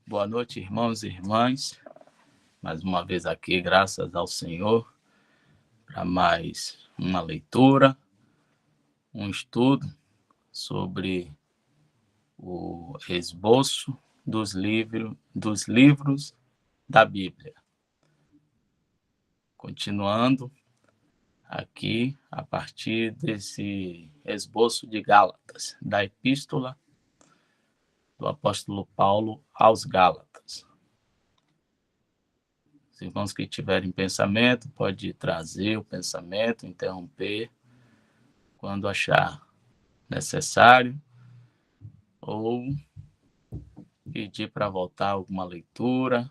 Boa noite, irmãos e irmãs. Mais uma vez aqui, graças ao Senhor, para mais uma leitura, um estudo sobre o esboço dos livros da Bíblia. Continuando aqui, a partir desse esboço de Gálatas, da epístola do apóstolo Paulo aos Gálatas. Os irmãos que tiverem pensamento, pode trazer o pensamento, interromper quando achar necessário, ou pedir para voltar alguma leitura,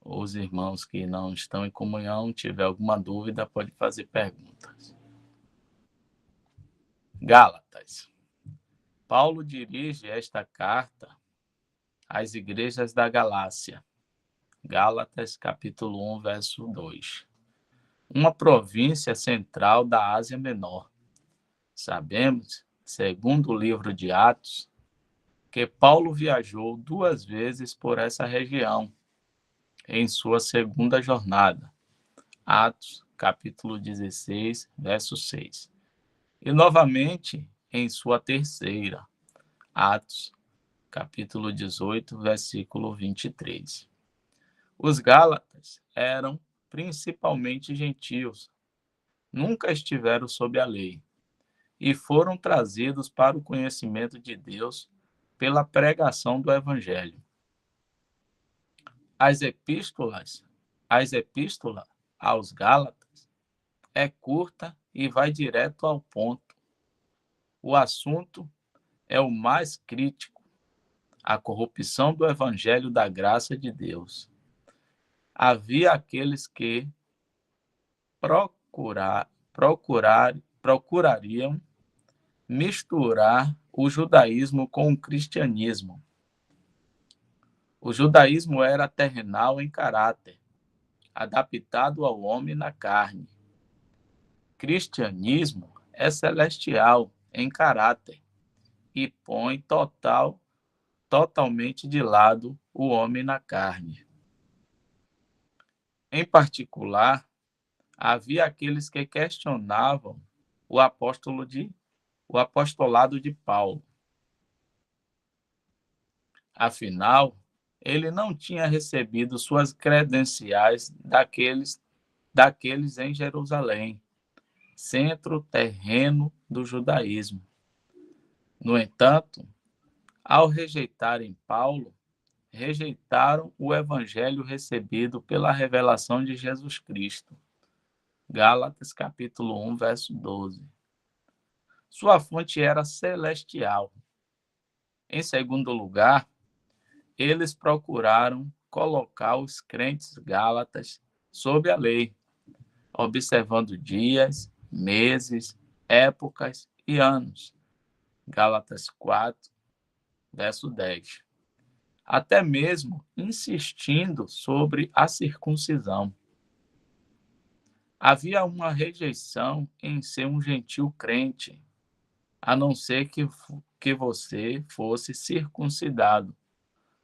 ou os irmãos que não estão em comunhão, tiver alguma dúvida, pode fazer perguntas. Gálatas. Paulo dirige esta carta às igrejas da Galácia. Gálatas, capítulo 1, verso 2. Uma província central da Ásia Menor. Sabemos, segundo o livro de Atos, que Paulo viajou 2 vezes por essa região em sua segunda jornada. Atos, capítulo 16, verso 6. E novamente em sua terceira. Atos, capítulo 18, versículo 23. Os Gálatas eram principalmente gentios, nunca estiveram sob a lei, e foram trazidos para o conhecimento de Deus pela pregação do Evangelho. As epístolas aos Gálatas é curta e vai direto ao ponto. O assunto é o mais crítico, a corrupção do Evangelho da graça de Deus. Havia aqueles que procurariam misturar o judaísmo com o cristianismo. O judaísmo era terrenal em caráter, adaptado ao homem na carne. Cristianismo é celestial em caráter e põe totalmente de lado o homem na carne. Em particular, havia aqueles que questionavam o apostolado de Paulo. Afinal, ele não tinha recebido suas credenciais daqueles em Jerusalém, centro terreno do judaísmo. No entanto, ao rejeitarem Paulo, rejeitaram o evangelho recebido pela revelação de Jesus Cristo. Gálatas, capítulo 1, verso 12. Sua fonte era celestial. Em segundo lugar, eles procuraram colocar os crentes gálatas sob a lei, observando dias, meses, épocas e anos. Gálatas 4, verso 10. Até mesmo insistindo sobre a circuncisão. Havia uma rejeição em ser um gentil crente, a não ser que você fosse circuncidado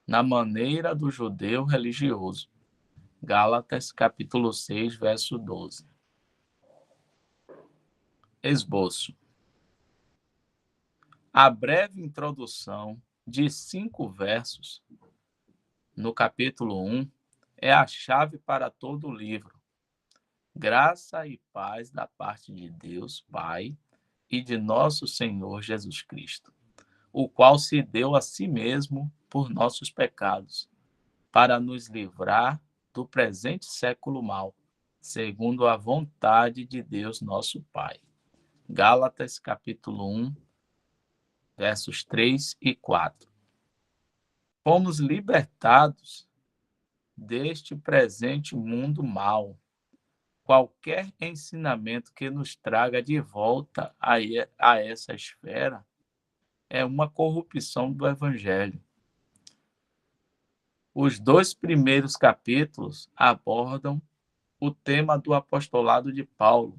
na maneira do judeu religioso. Gálatas, capítulo 6, verso 12. Esboço. A breve introdução de 5 versos no capítulo 1 é a chave para todo o livro. Graça e paz da parte de Deus, Pai, e de nosso Senhor Jesus Cristo, o qual se deu a si mesmo por nossos pecados, para nos livrar do presente século mau, segundo a vontade de Deus nosso Pai. Gálatas, capítulo 1, versos 3 e 4. Fomos libertados deste presente mundo mau. Qualquer ensinamento que nos traga de volta a essa esfera é uma corrupção do Evangelho. Os 2 primeiros capítulos abordam o tema do apostolado de Paulo,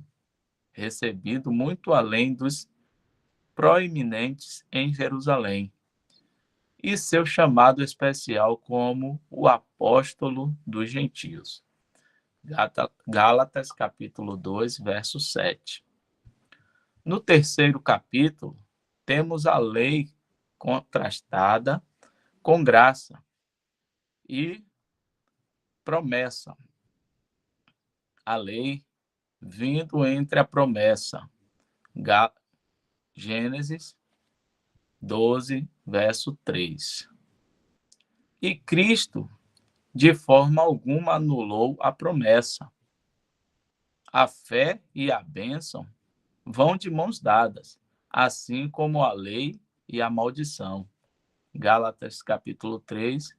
recebido muito além dos proeminentes em Jerusalém, e seu chamado especial como o apóstolo dos gentios. Gálatas capítulo 2, verso 7. No terceiro capítulo, temos a lei contrastada com graça e promessa. A lei vindo entre a promessa. Gênesis 12, verso 3. E Cristo, de forma alguma, anulou a promessa. A fé e a bênção vão de mãos dadas, assim como a lei e a maldição. Gálatas capítulo 3,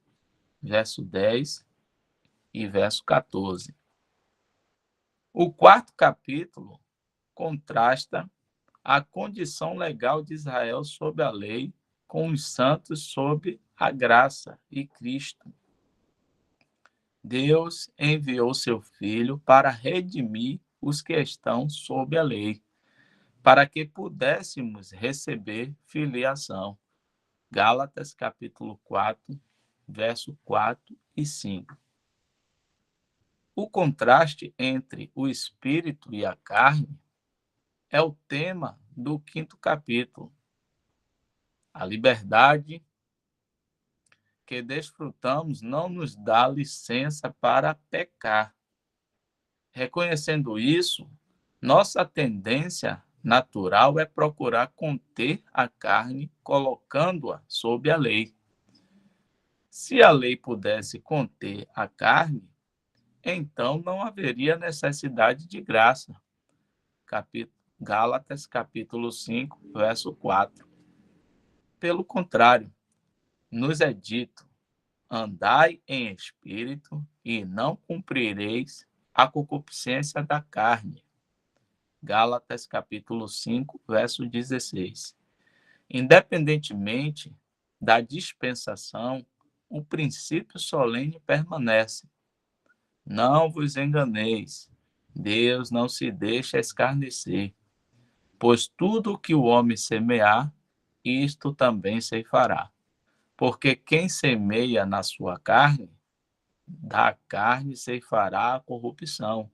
verso 10 e verso 14. O quarto capítulo contrasta a condição legal de Israel sob a lei com os santos sob a graça e Cristo. Deus enviou seu Filho para redimir os que estão sob a lei, para que pudéssemos receber filiação. Gálatas capítulo 4, verso 4 e 5. O contraste entre o espírito e a carne é o tema do quinto capítulo. A liberdade que desfrutamos não nos dá licença para pecar. Reconhecendo isso, nossa tendência natural é procurar conter a carne, colocando-a sob a lei. Se a lei pudesse conter a carne, então não haveria necessidade de graça. Gálatas capítulo 5, verso 4. Pelo contrário, nos é dito: andai em espírito e não cumprireis a concupiscência da carne. Gálatas capítulo 5, verso 16. Independentemente da dispensação, o princípio solene permanece. Não vos enganeis, Deus não se deixa escarnecer, pois tudo o que o homem semear, isto também ceifará. Porque quem semeia na sua carne, da carne ceifará a corrupção.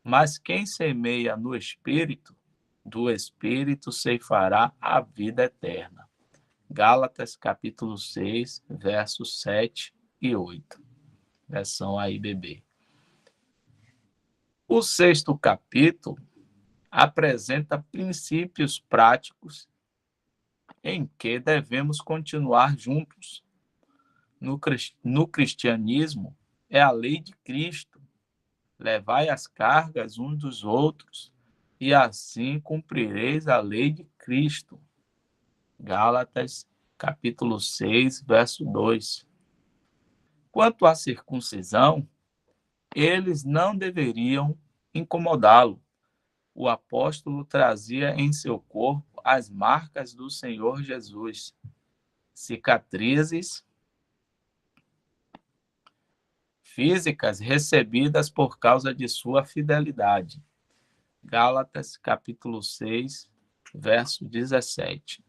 Mas quem semeia no Espírito, do Espírito ceifará a vida eterna. Gálatas capítulo 6, versos 7 e 8. Versão AIBB. O sexto capítulo apresenta princípios práticos em que devemos continuar juntos. No cristianismo, é a lei de Cristo. Levai as cargas uns dos outros, e assim cumprireis a lei de Cristo. Gálatas, capítulo 6, verso 2. Quanto à circuncisão, eles não deveriam incomodá-lo. O apóstolo trazia em seu corpo as marcas do Senhor Jesus, cicatrizes físicas recebidas por causa de sua fidelidade. Gálatas, capítulo 6, verso 17.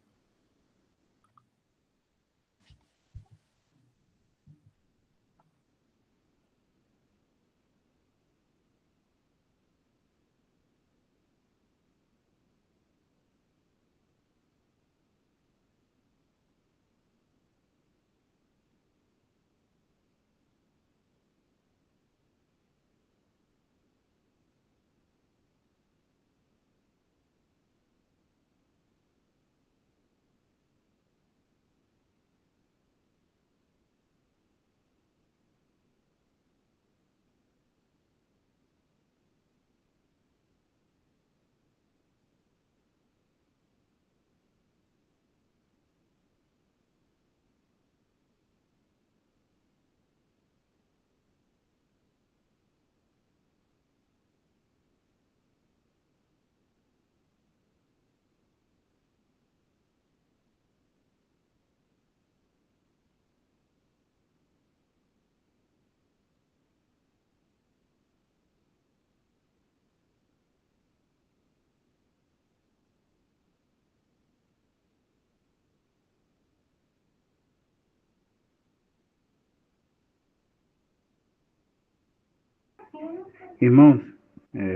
Irmãos,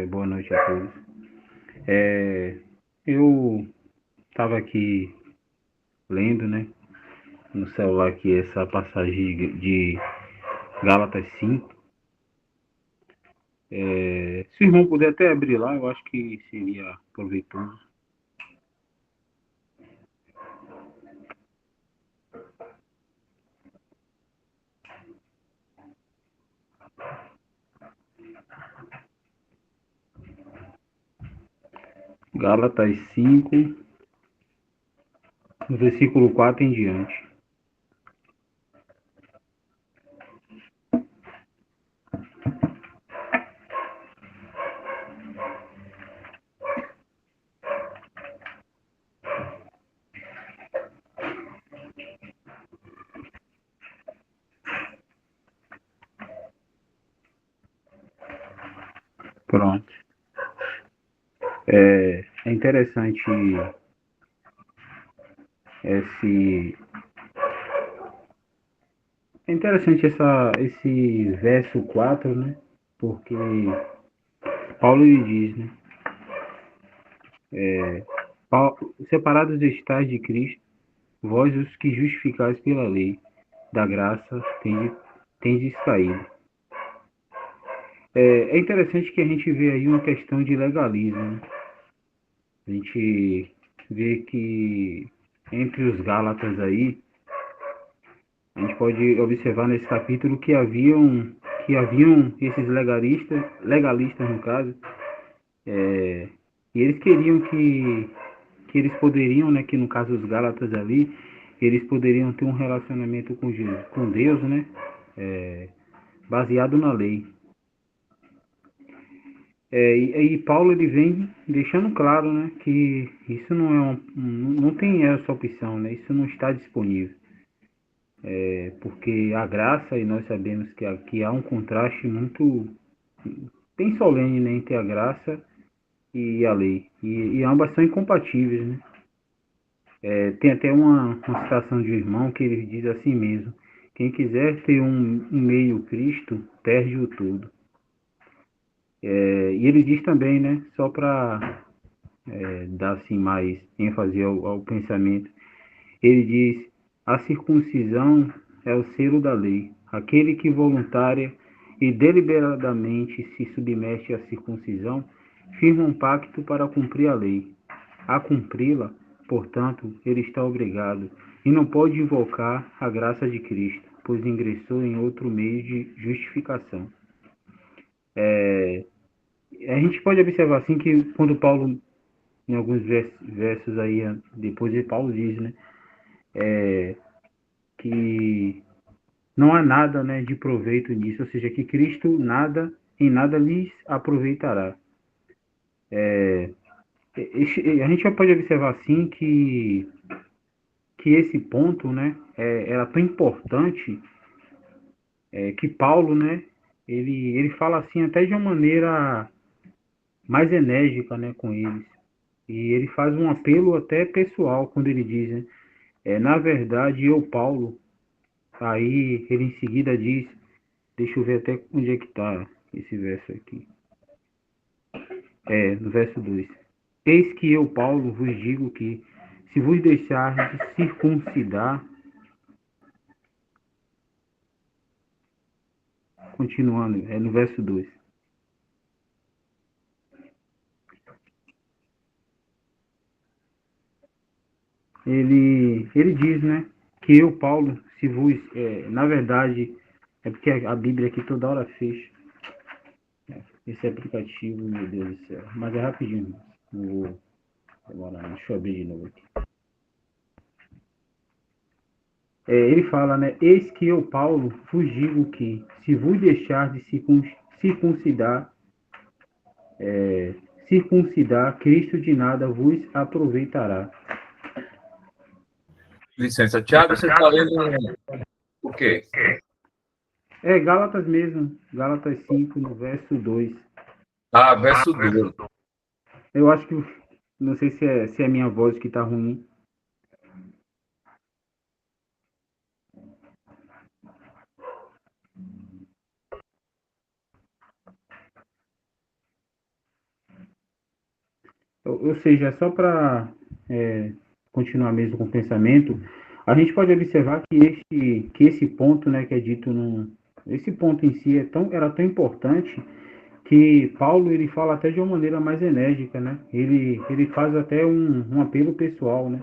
boa noite a todos. Eu estava aqui lendo, né, no celular aqui essa passagem de Gálatas 5. Se o irmão puder até abrir lá, eu acho que seria proveitoso. Gálatas 5, no versículo 4 em diante. Pronto. É interessante esse é interessante esse verso 4, né? Porque Paulo lhe diz, né? Separados estáis de Cristo, vós os que justificais pela lei, da graça tendes caído. É interessante que a gente vê aí uma questão de legalismo, né? A gente vê que entre os Gálatas aí, a gente pode observar nesse capítulo que haviam esses legalistas no caso, e eles queriam que eles poderiam, né, que no caso os Gálatas ali, eles poderiam ter um relacionamento com Jesus, com Deus, né, baseado na lei. E Paulo ele vem deixando claro, né, que isso não tem essa opção, né, isso não está disponível. Porque a graça, e nós sabemos que aqui há um contraste muito bem solene, né, entre a graça e a lei. E ambas são incompatíveis, né? Tem até uma citação de um irmão que ele diz assim mesmo: quem quiser ter um meio Cristo, perde o todo. E ele diz também, né, só para dar assim mais ênfase ao pensamento, ele diz: a circuncisão é o selo da lei. Aquele que voluntária e deliberadamente se submete à circuncisão firma um pacto para cumprir a lei. A cumpri-la, portanto, ele está obrigado e não pode invocar a graça de Cristo, pois ingressou em outro meio de justificação. A gente pode observar assim que quando Paulo, em alguns versos aí, depois de Paulo diz, né, que não há nada, né, de proveito nisso, ou seja, que Cristo em nada lhes aproveitará. A gente já pode observar assim que esse ponto, né, era tão importante que Paulo, né, ele fala assim até de uma maneira mais enérgica, né, com eles. E ele faz um apelo até pessoal quando ele diz, né, na verdade eu, Paulo, aí ele em seguida diz, deixa eu ver até onde é que está esse verso aqui. No verso 2. Eis que eu, Paulo, vos digo que, se vos deixardes circuncidar, continuando, no verso 2. Ele diz, né, que eu, Paulo, se vos, na verdade, é porque a Bíblia aqui toda hora fecha. Esse aplicativo, meu Deus do céu. Mas é rapidinho, não vou demorar, não. Deixa eu abrir de novo aqui. Ele fala, né, eis que eu, Paulo, vos digo que, se vos deixar de circuncidar, circuncidar, Cristo de nada vos aproveitará. Licença, Tiago, você está lendo o quê? Gálatas mesmo, Gálatas 5 no verso 2. Ah, verso 2. Eu acho que, não sei se é a minha voz que tá ruim. ou seja, só para continuar mesmo com o pensamento, a gente pode observar que esse ponto, né, que é dito esse ponto em si era tão importante que Paulo ele fala até de uma maneira mais enérgica, né? Ele faz até um apelo pessoal, né?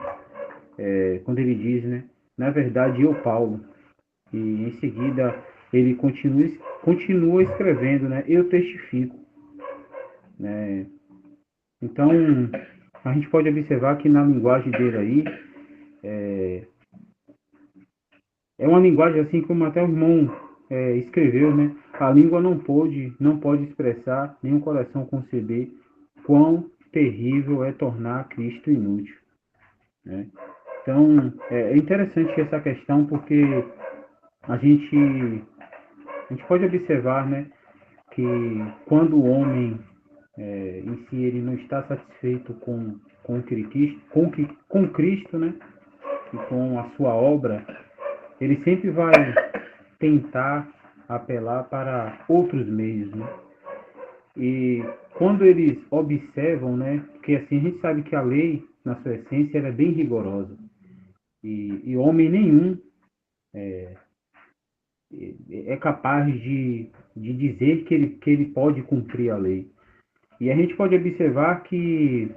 Quando ele diz, né? Na verdade, eu, Paulo, e em seguida ele continua escrevendo, né? Eu testifico, né? Então, a gente pode observar que na linguagem dele aí, é uma linguagem assim como até o irmão escreveu, né? A língua não pode expressar, nem o coração conceber quão terrível é tornar Cristo inútil, né? Então, é interessante essa questão porque a gente, a gente pode observar, né, que quando o homem em si ele não está satisfeito com Cristo, né, e com a sua obra, ele sempre vai tentar apelar para outros meios, né? E quando eles observam, né, porque assim a gente sabe que a lei, na sua essência, ela é bem rigorosa e homem nenhum é capaz de dizer que ele pode cumprir a lei. E a gente pode observar que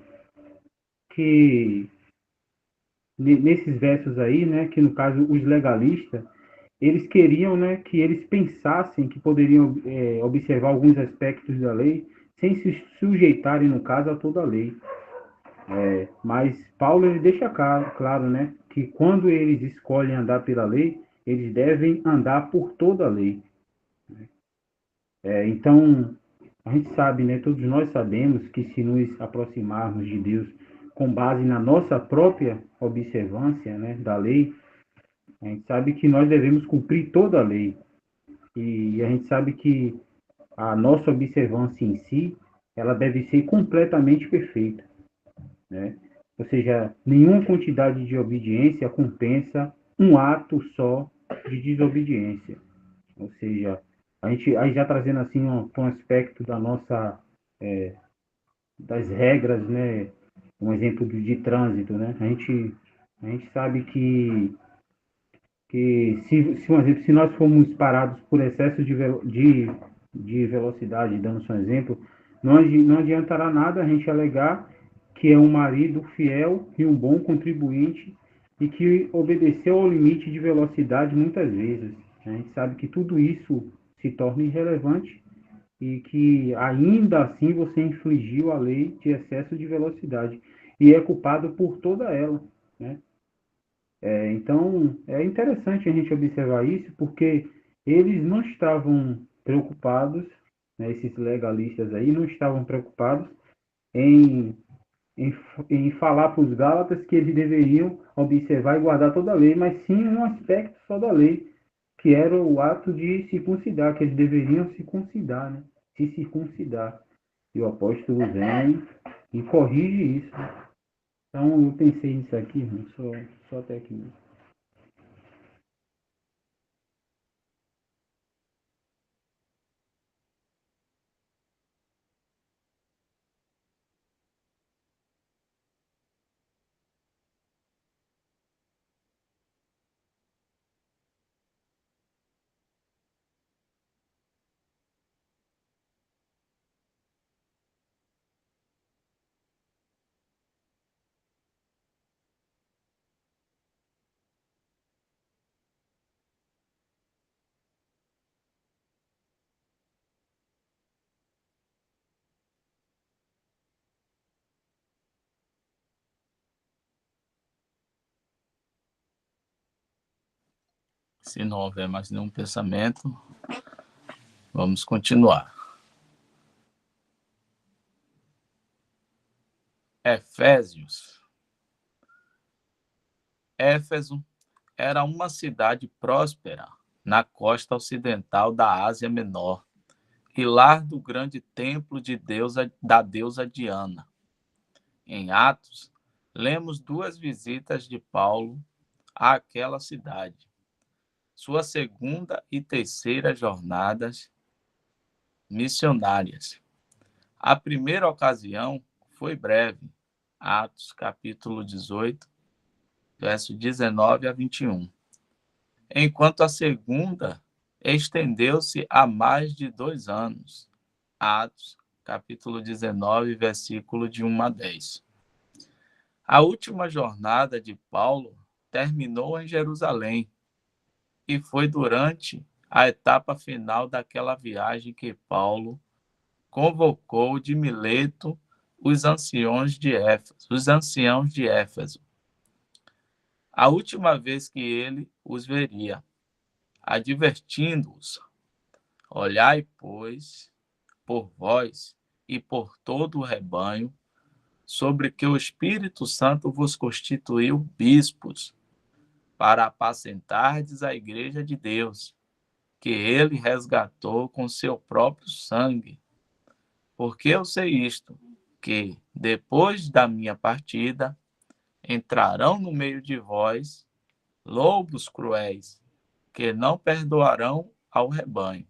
nesses versos aí, né, que no caso os legalistas, eles queriam, né, que eles pensassem que poderiam observar alguns aspectos da lei sem se sujeitarem, no caso, a toda a lei. Mas Paulo ele deixa claro, né, que quando eles escolhem andar pela lei, eles devem andar por toda a lei. Então, a gente sabe, né, todos nós sabemos que se nos aproximarmos de Deus com base na nossa própria observância, né, da lei, a gente sabe que nós devemos cumprir toda a lei. E a gente sabe que a nossa observância em si, ela deve ser completamente perfeita, né? Ou seja, nenhuma quantidade de obediência compensa um ato só de desobediência. Ou seja, a gente aí já trazendo assim um aspecto da nossa das regras, né? Um exemplo de trânsito, né? A gente sabe que se nós formos parados por excesso de velocidade, dando só um exemplo, não adiantará nada a gente alegar que é um marido fiel e um bom contribuinte e que obedeceu ao limite de velocidade muitas vezes. A gente sabe que tudo isso se torna irrelevante e que ainda assim você infringiu a lei de excesso de velocidade e é culpado por toda ela, né? Então, é interessante a gente observar isso, porque eles não estavam preocupados, né, esses legalistas aí, não estavam preocupados em, em, em falar para os Gálatas que eles deveriam observar e guardar toda a lei, mas sim um aspecto só da lei, que era o ato de circuncidar, que eles deveriam circuncidar, né? Se circuncidar. E o apóstolo vem e corrige isso. Então, eu pensei nisso aqui, irmão, só até aqui mesmo. Se não houver mais nenhum pensamento, vamos continuar. Efésios. Éfeso era uma cidade próspera na costa ocidental da Ásia Menor e lar do grande templo da deusa Diana. Em Atos, lemos duas visitas de Paulo àquela cidade. Sua segunda e terceira jornadas missionárias. A primeira ocasião foi breve, Atos, capítulo 18, verso 19 a 21. Enquanto a segunda estendeu-se a mais de 2 anos. Atos, capítulo 19, versículo de 1 a 10. A última jornada de Paulo terminou em Jerusalém e foi durante a etapa final daquela viagem que Paulo convocou de Mileto os anciãos de Éfeso. A última vez que ele os veria, advertindo-os: olhai, pois, por vós e por todo o rebanho, sobre que o Espírito Santo vos constituiu bispos, para apacentardes a igreja de Deus, que ele resgatou com seu próprio sangue. Porque eu sei isto, que, depois da minha partida, entrarão no meio de vós lobos cruéis, que não perdoarão ao rebanho.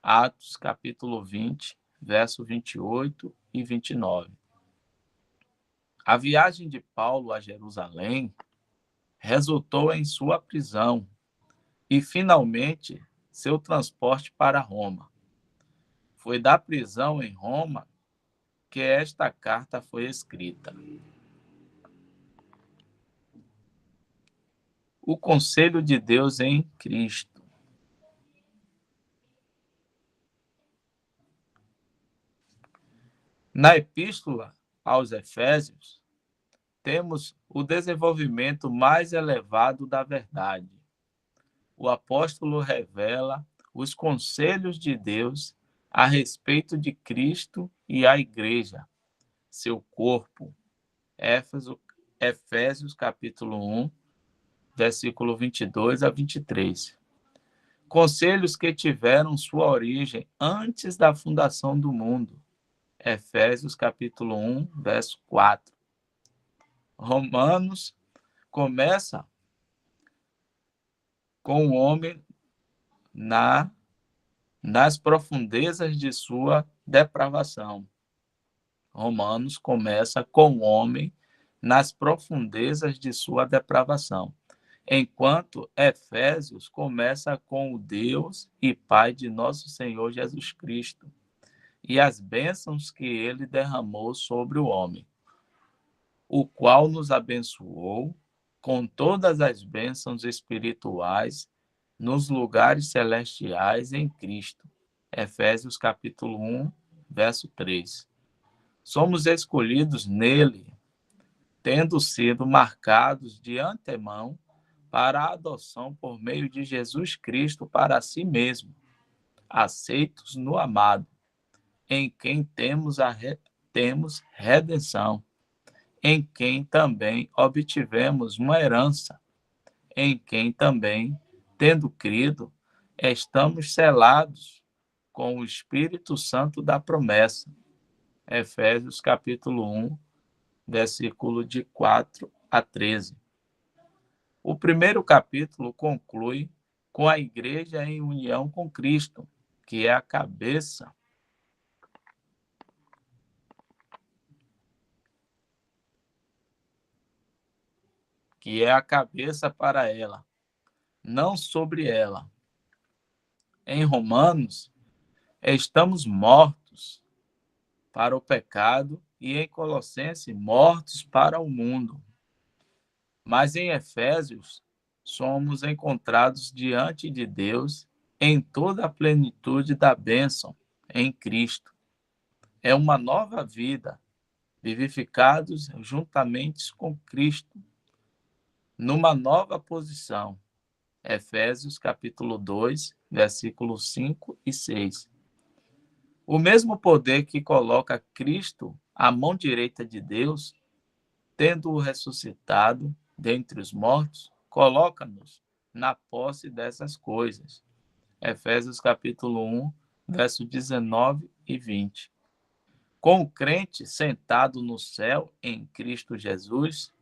Atos, capítulo 20, verso 28 e 29. A viagem de Paulo a Jerusalém resultou em sua prisão e, finalmente, seu transporte para Roma. Foi da prisão em Roma que esta carta foi escrita. O conselho de Deus em Cristo. Na epístola aos Efésios, temos o desenvolvimento mais elevado da verdade. O apóstolo revela os conselhos de Deus a respeito de Cristo e a igreja, seu corpo. Efésios capítulo 1, versículo 22 a 23. Conselhos que tiveram sua origem antes da fundação do mundo. Efésios capítulo 1, verso 4. Romanos começa com o homem nas profundezas de sua depravação. Romanos começa com o homem nas profundezas de sua depravação, enquanto Efésios começa com o Deus e Pai de nosso Senhor Jesus Cristo e as bênçãos que ele derramou sobre o homem, o qual nos abençoou com todas as bênçãos espirituais nos lugares celestiais em Cristo. Efésios capítulo 1, verso 3. Somos escolhidos nele, tendo sido marcados de antemão para a adoção por meio de Jesus Cristo para si mesmo, aceitos no amado, em quem temos redenção, em quem também obtivemos uma herança, em quem também, tendo crido, estamos selados com o Espírito Santo da promessa. Efésios capítulo 1, versículo de 4 a 13. O primeiro capítulo conclui com a igreja em união com Cristo, que é a cabeça. Que é a cabeça para ela, não sobre ela. Em Romanos, estamos mortos para o pecado e em Colossenses, mortos para o mundo. Mas em Efésios, somos encontrados diante de Deus em toda a plenitude da bênção em Cristo. É uma nova vida, vivificados juntamente com Cristo, numa nova posição. Efésios capítulo 2, versículos 5 e 6. O mesmo poder que coloca Cristo à mão direita de Deus, tendo-o ressuscitado dentre os mortos, coloca-nos na posse dessas coisas. Efésios capítulo 1, verso 19 e 20. Com o crente sentado no céu em Cristo Jesus,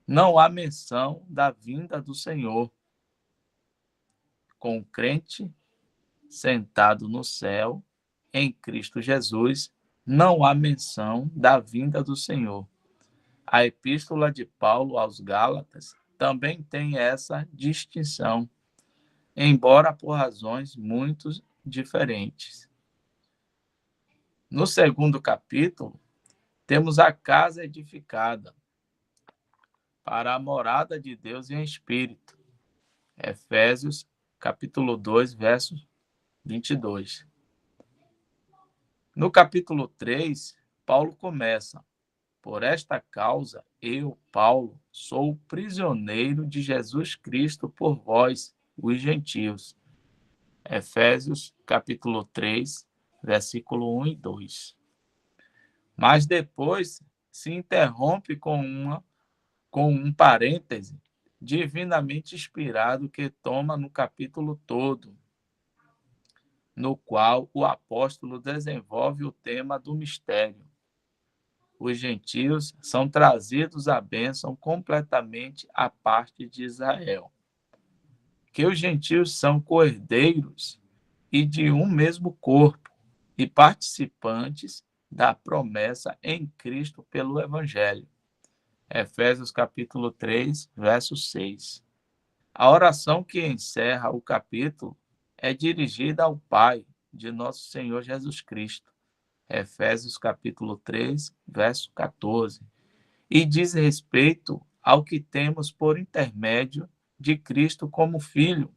não há menção da vinda do Senhor. Com o crente sentado no céu em Cristo Jesus, não há menção da vinda do Senhor. A epístola de Paulo aos Gálatas também tem essa distinção, embora por razões muito diferentes. No segundo capítulo, temos a casa edificada para a morada de Deus em espírito. Efésios, capítulo 2, verso 22. No capítulo 3, Paulo começa: por esta causa, eu, Paulo, sou prisioneiro de Jesus Cristo por vós, os gentios. Efésios, capítulo 3, versículo 1 e 2. Mas depois se interrompe com um parêntese divinamente inspirado que toma no capítulo todo, no qual o apóstolo desenvolve o tema do mistério. Os gentios são trazidos à bênção completamente à parte de Israel. Que os gentios são coerdeiros e de um mesmo corpo, e participantes da promessa em Cristo pelo Evangelho. Efésios capítulo 3, verso 6. A oração que encerra o capítulo é dirigida ao Pai de nosso Senhor Jesus Cristo. Efésios capítulo 3, verso 14. E diz respeito ao que temos por intermédio de Cristo como Filho.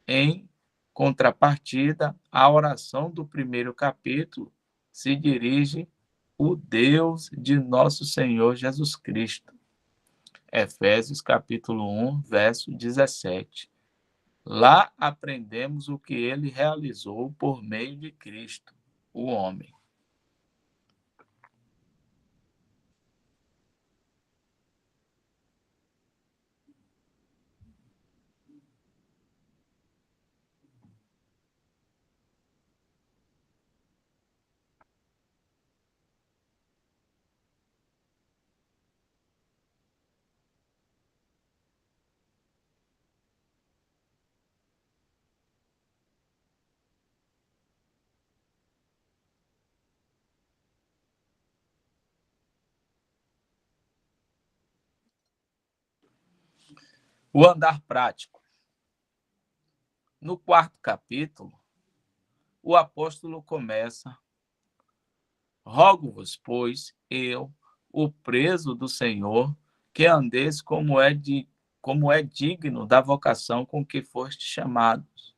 Em contrapartida, a oração do primeiro capítulo se dirige ao Deus de nosso Senhor Jesus Cristo. Efésios capítulo 1, verso 17. Lá aprendemos o que ele realizou por meio de Cristo, o homem. O andar prático. No quarto capítulo, o apóstolo começa: rogo-vos, pois, eu, o preso do Senhor, que andeis como é digno da vocação com que foste chamados.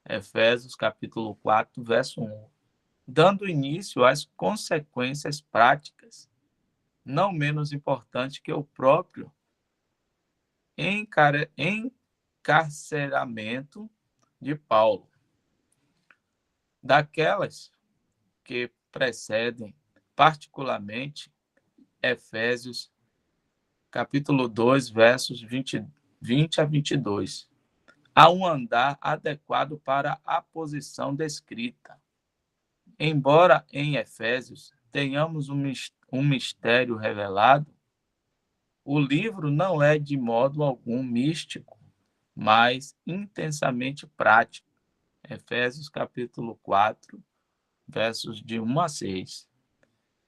Efésios capítulo 4, verso 1. Dando início às consequências práticas, não menos importante que o próprio encarceramento de Paulo. Daquelas que precedem, particularmente, Efésios, capítulo 2, versos 20 a 22. Há um andar adequado para a posição descrita. Embora em Efésios tenhamos um mistério revelado, o livro não é de modo algum místico, mas intensamente prático. Efésios capítulo 4, versos de 1 a 6.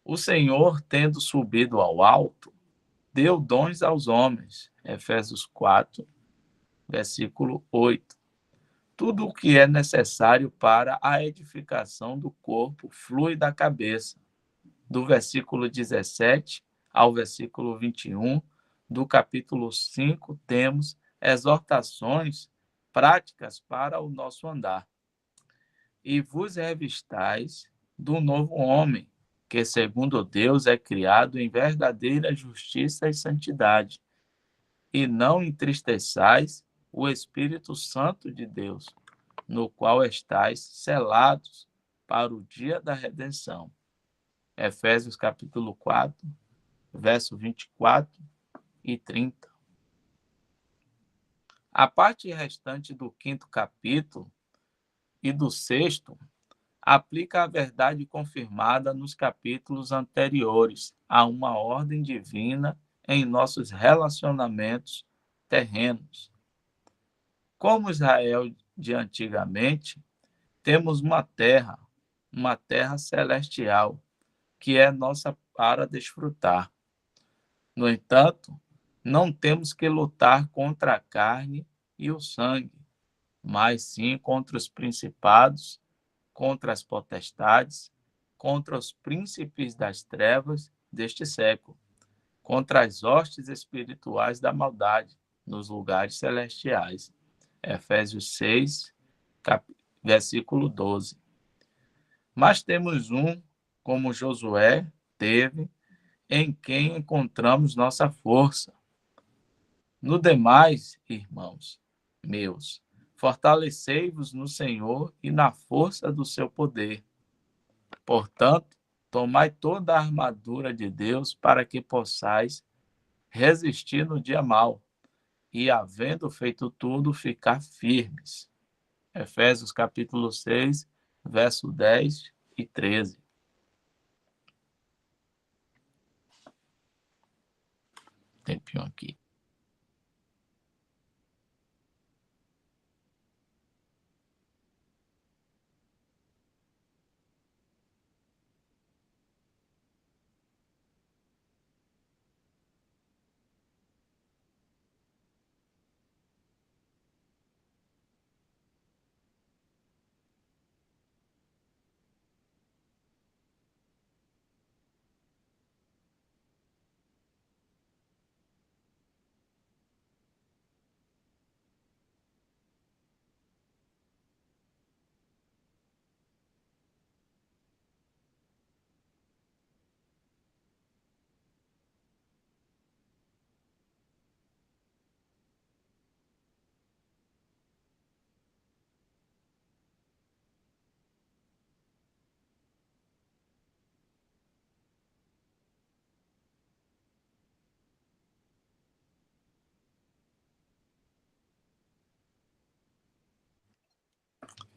O Senhor, tendo subido ao alto, deu dons aos homens. Efésios 4, versículo 8. Tudo o que é necessário para a edificação do corpo flui da cabeça. Do versículo 17 ao versículo 21 do capítulo 5, temos exortações práticas para o nosso andar. E vos revistais do novo homem, que segundo Deus é criado em verdadeira justiça e santidade, e não entristeçais o Espírito Santo de Deus, no qual estáis selados para o dia da redenção. Efésios capítulo 4, verso 24 e 30. A parte restante do quinto capítulo e do sexto aplica a verdade confirmada nos capítulos anteriores a uma ordem divina em nossos relacionamentos terrenos. Como Israel de antigamente, temos uma terra celestial, que é nossa para desfrutar. No entanto, não temos que lutar contra a carne e o sangue, mas sim contra os principados, contra as potestades, contra os príncipes das trevas deste século, contra as hostes espirituais da maldade nos lugares celestiais. Efésios 6, versículo 12. Mas temos um, como Josué teve, em quem encontramos nossa força. No demais, irmãos meus, fortalecei-vos no Senhor e na força do seu poder. Portanto, tomai toda a armadura de Deus para que possais resistir no dia mau e, havendo feito tudo, ficar firmes. Efésios capítulo 6, verso 10 e 13. Tempinho aqui.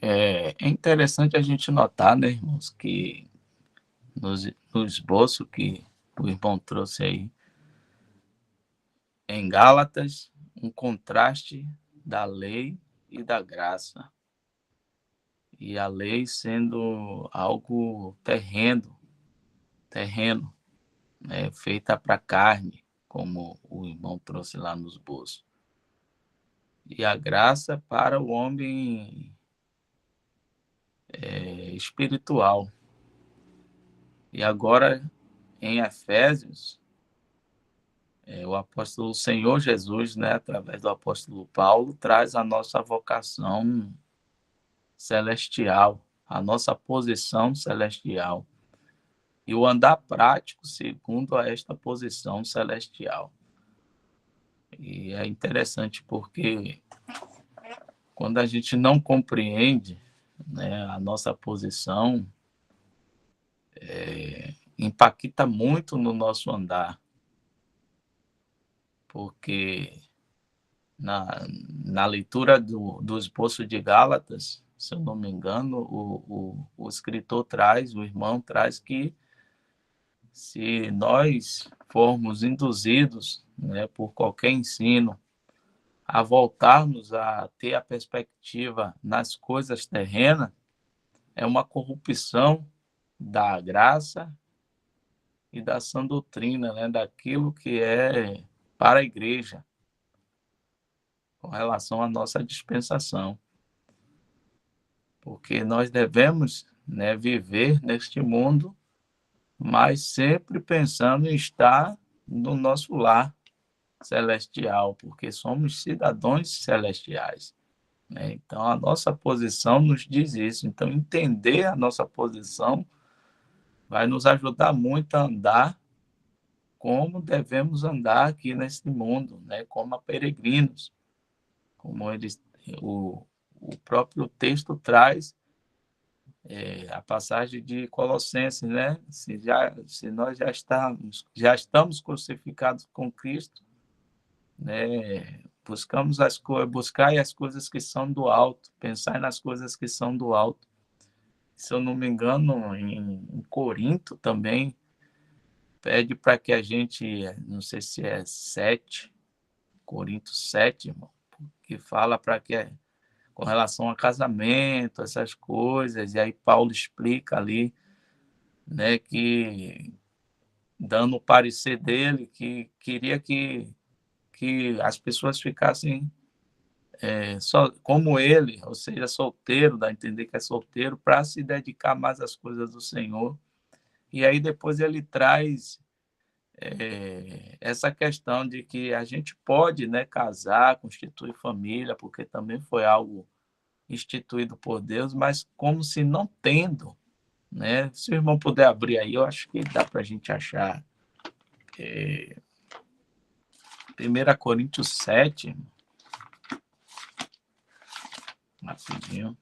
É interessante a gente notar, né, irmãos, que no esboço que o irmão trouxe aí em Gálatas, um contraste da lei e da graça. E a lei sendo algo terreno, né, feita para carne, como o irmão trouxe lá nos esboço. E a graça para o homem espiritual. E agora, em Efésios, o apóstolo Senhor Jesus, né, através do apóstolo Paulo, traz a nossa vocação celestial, a nossa posição celestial e o andar prático segundo a esta posição celestial. E é interessante porque quando a gente não compreende, né, a nossa posição, impacta muito no nosso andar, porque na leitura do esboço de Gálatas, se eu não me engano, o escritor traz, o irmão traz que se nós formos induzidos, né, por qualquer ensino a voltarmos a ter a perspectiva nas coisas terrenas, é uma corrupção da graça e da sã doutrina, né, daquilo que é para a igreja, com relação à nossa dispensação. Porque nós devemos, né, viver neste mundo, mas sempre pensando em estar no nosso lar celestial, porque somos cidadãos celestiais, né? Então, a nossa posição nos diz isso. Então, entender a nossa posição vai nos ajudar muito a andar como devemos andar aqui nesse mundo, né? Como peregrinos, como eles, o próprio texto traz a passagem de Colossenses, né? Se nós já estamos crucificados com Cristo, né? Buscar as coisas que são do alto, pensar nas coisas que são do alto. Se eu não me engano, em Corinto também pede para que a gente, não sei se é 7, Coríntios 7, irmão, que fala para que com relação a casamento, essas coisas, e aí Paulo explica ali, né, que dando o parecer dele, que queria que as pessoas ficassem só como ele, ou seja, solteiro, dá a entender que é solteiro, para se dedicar mais às coisas do Senhor. E aí depois ele traz essa questão de que a gente pode, né, casar, constituir família, porque também foi algo instituído por Deus, mas como se não tendo, né? Se o irmão puder abrir aí, eu acho que dá para a gente achar 1 Coríntios 7, rapidinho.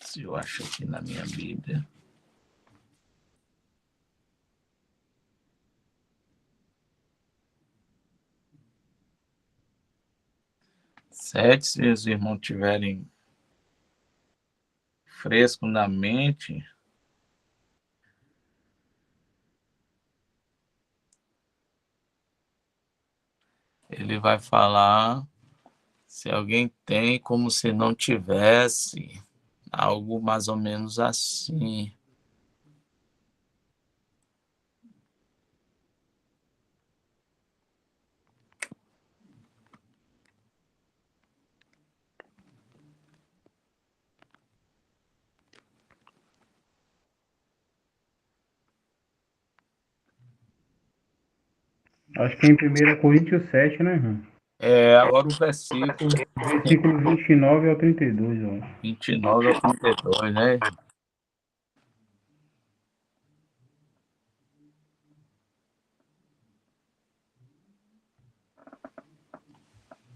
Se eu acho aqui na minha Bíblia. Sete, se os irmãos tiverem fresco na mente, ele vai falar se alguém tem como se não tivesse, algo mais ou menos assim. Acho que é em 1 Coríntios 7, né, irmão? Agora o versículo Versículo 29 ao 32, ó. 29 a 32, né?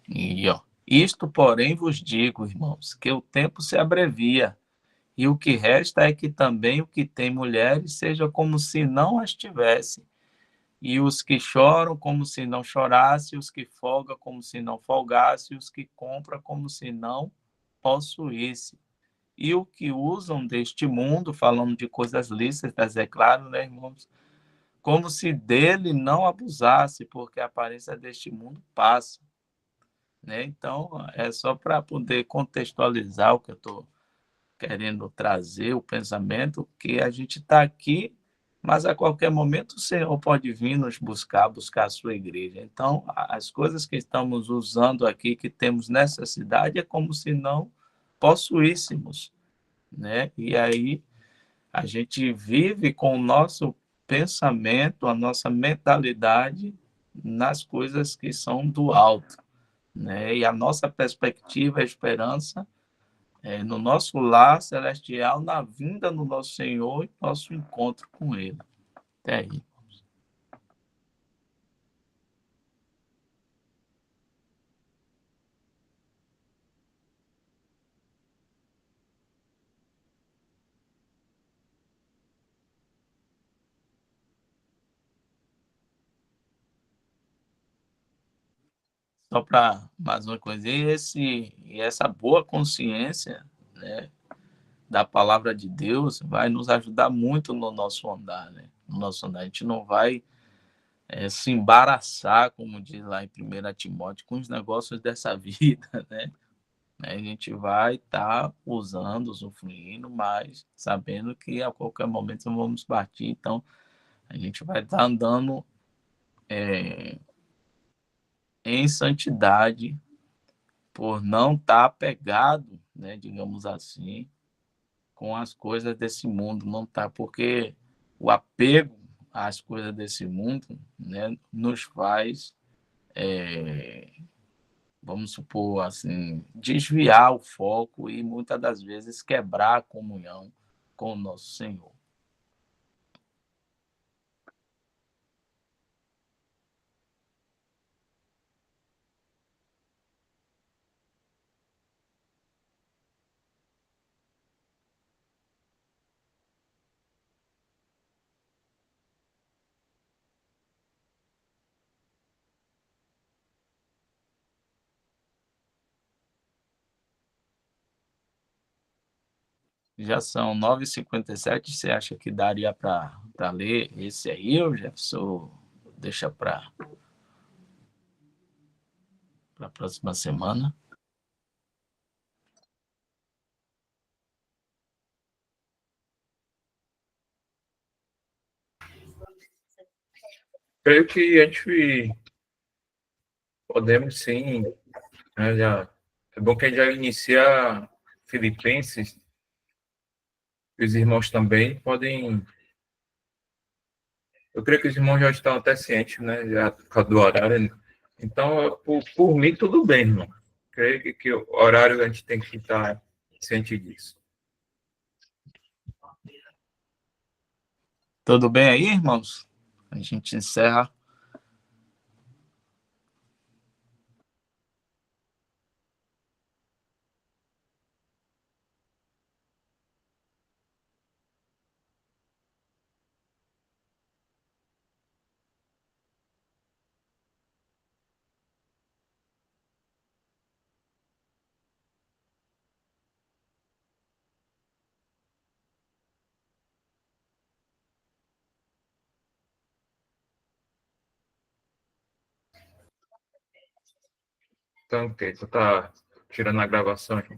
E, ó, isto, porém, vos digo, irmãos, que o tempo se abrevia, e o que resta é que também o que tem mulheres seja como se não as tivesse, e os que choram como se não chorasse, os que folgam como se não folgasse, os que compram como se não possuísse. E o que usam deste mundo, falando de coisas lícitas, é claro, né, irmãos? Como se dele não abusasse, porque a aparência deste mundo passa, né? Então, é só para poder contextualizar o que eu estou querendo trazer, o pensamento, que a gente está aqui, mas a qualquer momento o Senhor pode vir nos buscar a sua igreja. Então, as coisas que estamos usando aqui, que temos necessidade, é como se não possuíssemos, né? E aí a gente vive com o nosso pensamento, a nossa mentalidade nas coisas que são do alto, né? E a nossa perspectiva, a esperança no nosso lar celestial, na vinda do nosso Senhor e nosso encontro com Ele. Até aí. Só para mais uma coisa, e essa boa consciência, né, da palavra de Deus vai nos ajudar muito no nosso andar, né? No nosso andar. A gente não vai se embaraçar, como diz lá em 1 Timóteo, com os negócios dessa vida, né? A gente vai estar usando, usufruindo, mas sabendo que a qualquer momento vamos partir, então a gente vai estar andando em santidade por não estar apegado, né, digamos assim, com as coisas desse mundo, não tá, porque o apego às coisas desse mundo, né, nos faz, vamos supor assim, desviar o foco e muitas das vezes quebrar a comunhão com o nosso Senhor. Já são 9h57, você acha que daria para ler esse aí, ou Jefferson? Deixa para. para a próxima semana. Creio que a gente podemos sim, né, é bom que a gente já inicia Filipenses, os irmãos também podem. Eu creio que os irmãos já estão até cientes, né? Já por causa do horário. Então, por mim, tudo bem, irmão. Creio que o horário a gente tem que estar ciente disso. Tudo bem aí, irmãos? A gente encerra. Então, ok. Tu tá tirando a gravação aqui.